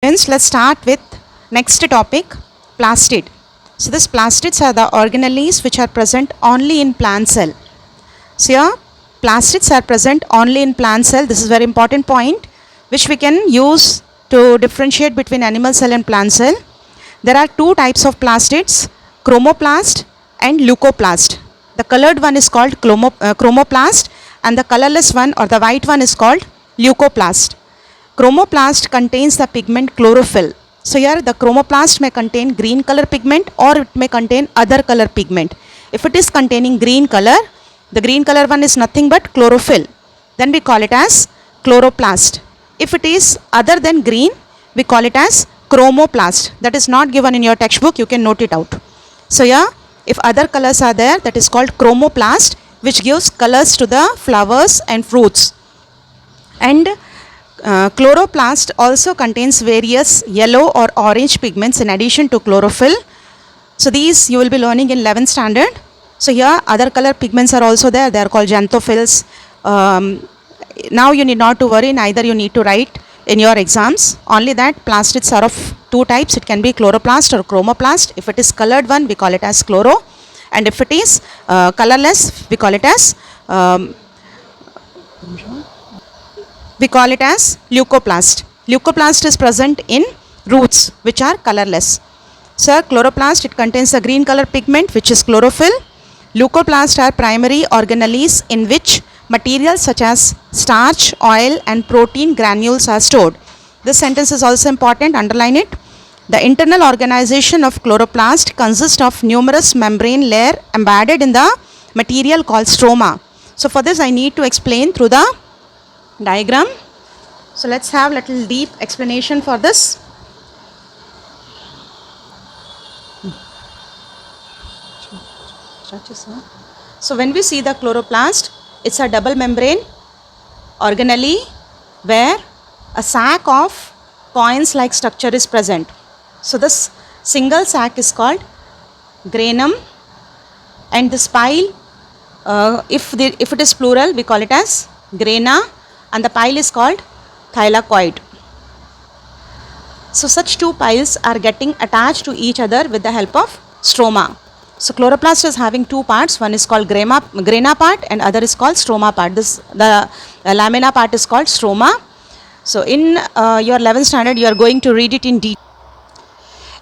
Friends, let's start with next topic, plastid. So this plastids are the organelles which are present only in plant cell. So here plastids are present only in plant cell. This is very important point which we can use to differentiate between animal cell and plant cell. There are two types of plastids, chromoplast and leucoplast. The colored one is called chromoplast and the colorless one or the white one is called leucoplast. Chromoplast contains the pigment chlorophyll. So here the chromoplast may contain green color pigment or it may contain other color pigment. If it is containing green color, the green color one is nothing but chlorophyll. Then we call it as chloroplast. If it is other than green, we call it as chromoplast. That is not given in your textbook, you can note it out. So here, if other colors are there, that is called chromoplast, which gives colors to the flowers and fruits. And chloroplast also contains various yellow or orange pigments in addition to chlorophyll. So these you will be learning in 11th standard. So here other color pigments are also there. They are called xanthophylls. Now you need not to worry, neither you need to write in your exams. Only that plastids are of two types. It can be chloroplast or chromoplast. If it is colored one, we call it as chloro. And if it is colorless, we call it as leucoplast. Leucoplast is present in roots which are colorless. So chloroplast, it contains a green color pigment which is chlorophyll. Leucoplast are primary organelles in which materials such as starch, oil and protein granules are stored. This sentence is also important, underline it. The internal organization of chloroplast consists of numerous membrane layer embedded in the material called stroma. So for this I need to explain through the diagram. So let's have little deep explanation for this. So when we see the chloroplast, it's a double membrane organelle where a sac of coins like structure is present. So this single sac is called granum, and this pile, if it is plural, we call it as grana, and the pile is called thylakoid. So such two piles are getting attached to each other with the help of stroma. So chloroplast is having two parts. One is called grana part and other is called stroma part. The lamina part is called stroma. So in your 11th standard you are going to read it in detail.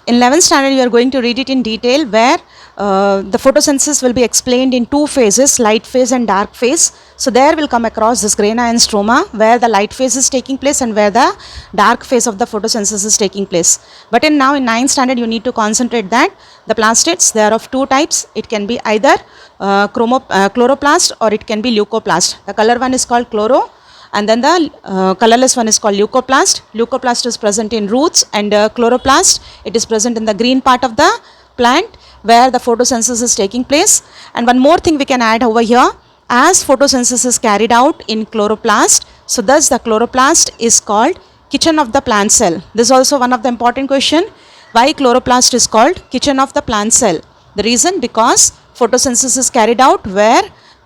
In 11th standard you are going to read it in detail where the photosynthesis will be explained in two phases, light phase and dark phase. So there will come across this grana and stroma where the light phase is taking place and where the dark phase of the photosynthesis is taking place. But now in 9th standard you need to concentrate that the plastids, they are of two types. It can be either chloroplast or it can be leucoplast. The color one is called chloro and then the colorless one is called leucoplast. Leucoplast is present in roots and chloroplast, it is present in the green part of the plant where the photosynthesis is taking place. And one more thing we can add over here, as photosynthesis is carried out in chloroplast, so thus the chloroplast is called kitchen of the plant cell. This is also one of the important question. Why chloroplast is called kitchen of the plant cell? The reason, because photosynthesis is carried out where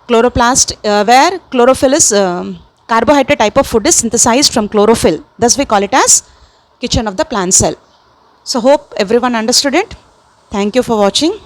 where chlorophyll is carbohydrate type of food is synthesized from chlorophyll. Thus we call it as kitchen of the plant cell. So hope everyone understood it. Thank you for watching.